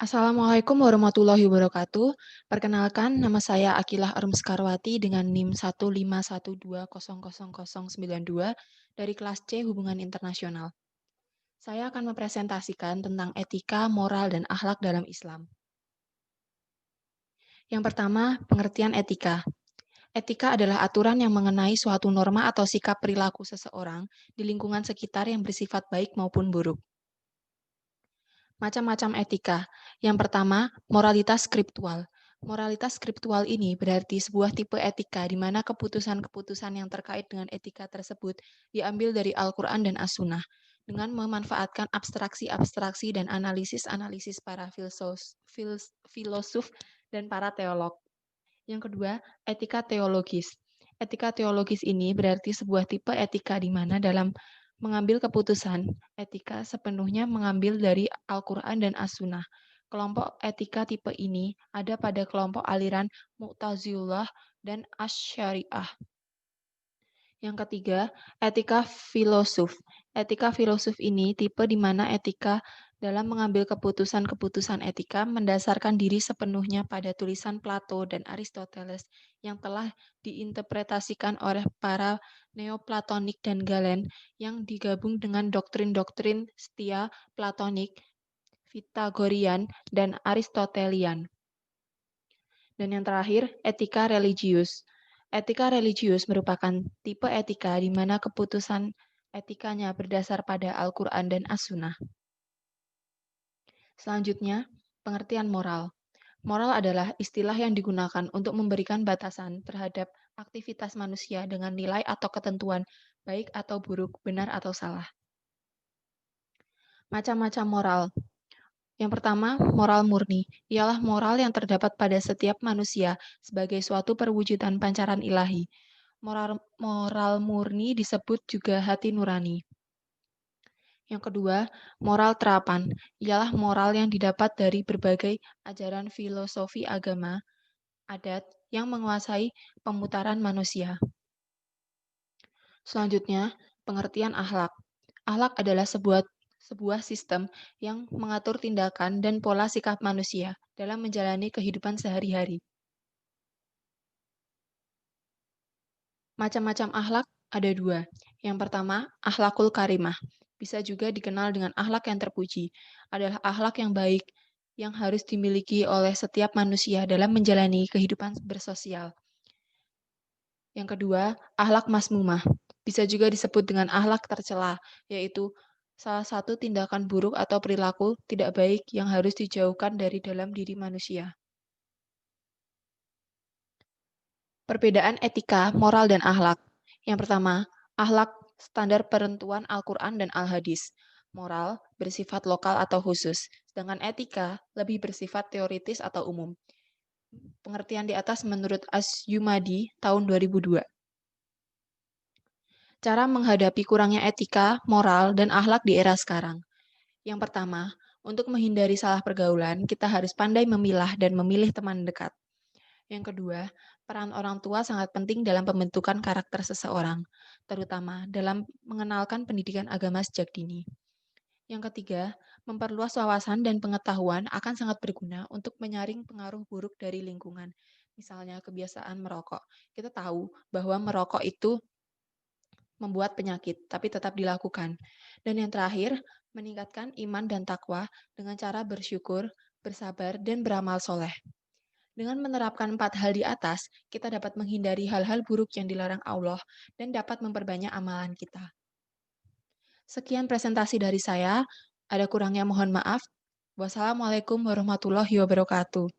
Assalamualaikum warahmatullahi wabarakatuh. Perkenalkan, nama saya Akilah Arumskarwati dengan NIM 151200092 dari kelas C Hubungan Internasional. Saya akan mempresentasikan tentang etika, moral, dan akhlak dalam Islam. Yang pertama, pengertian etika. Etika adalah aturan yang mengenai suatu norma atau sikap perilaku seseorang di lingkungan sekitar yang bersifat baik maupun buruk. Macam-macam etika. Yang pertama, moralitas skriptual. Moralitas skriptual ini berarti sebuah tipe etika di mana keputusan-keputusan yang terkait dengan etika tersebut diambil dari Al-Quran dan As-Sunnah dengan memanfaatkan abstraksi-abstraksi dan analisis-analisis para filosof dan para teolog. Yang kedua, etika teologis. Etika teologis ini berarti sebuah tipe etika di mana dalam mengambil keputusan, etika sepenuhnya mengambil dari Al-Quran dan As-Sunnah. Kelompok etika tipe ini ada pada kelompok aliran Mu'tazilah dan Asy-Syariah. Yang ketiga, etika filosof. Etika filosof ini tipe di mana etika dalam mengambil keputusan-keputusan etika mendasarkan diri sepenuhnya pada tulisan Plato dan Aristoteles yang telah diinterpretasikan oleh para Neoplatonik dan Galen yang digabung dengan doktrin-doktrin setia Platonik, Pythagorean, dan Aristotelian. Dan yang terakhir, etika religius. Etika religius merupakan tipe etika di mana keputusan etikanya berdasar pada Al-Quran dan As-Sunnah. Selanjutnya, pengertian moral. Moral adalah istilah yang digunakan untuk memberikan batasan terhadap aktivitas manusia dengan nilai atau ketentuan baik atau buruk, benar atau salah. Macam-macam moral. Yang pertama, moral murni. Ialah moral yang terdapat pada setiap manusia sebagai suatu perwujudan pancaran ilahi. Moral murni disebut juga hati nurani. Yang kedua, moral terapan. Ialah moral yang didapat dari berbagai ajaran filosofi agama, adat yang menguasai pemutaran manusia. Selanjutnya, pengertian akhlak. Akhlak adalah sebuah sistem yang mengatur tindakan dan pola sikap manusia dalam menjalani kehidupan sehari-hari. Macam-macam akhlak ada dua. Yang pertama, akhlakul karimah. Bisa juga dikenal dengan akhlak yang terpuji. Adalah akhlak yang baik yang harus dimiliki oleh setiap manusia dalam menjalani kehidupan bersosial. Yang kedua, akhlak masmumah. Bisa juga disebut dengan akhlak tercela, yaitu salah satu tindakan buruk atau perilaku tidak baik yang harus dijauhkan dari dalam diri manusia. Perbedaan etika, moral, dan akhlak. Yang pertama, akhlak standar perentuan Al-Quran dan Al-Hadis. Moral bersifat lokal atau khusus, sedangkan etika lebih bersifat teoritis atau umum. Pengertian di atas menurut Asyumadi tahun 2002. Cara menghadapi kurangnya etika, moral, dan akhlak di era sekarang. Yang pertama, untuk menghindari salah pergaulan, kita harus pandai memilah dan memilih teman dekat. Yang kedua, peran orang tua sangat penting dalam pembentukan karakter seseorang, terutama dalam mengenalkan pendidikan agama sejak dini. Yang ketiga, memperluas wawasan dan pengetahuan akan sangat berguna untuk menyaring pengaruh buruk dari lingkungan. Misalnya kebiasaan merokok. Kita tahu bahwa merokok itu membuat penyakit, tapi tetap dilakukan. Dan yang terakhir, meningkatkan iman dan takwa dengan cara bersyukur, bersabar, dan beramal soleh. Dengan menerapkan 4 hal di atas, kita dapat menghindari hal-hal buruk yang dilarang Allah dan dapat memperbanyak amalan kita. Sekian presentasi dari saya. Ada kurangnya mohon maaf. Wassalamualaikum warahmatullahi wabarakatuh.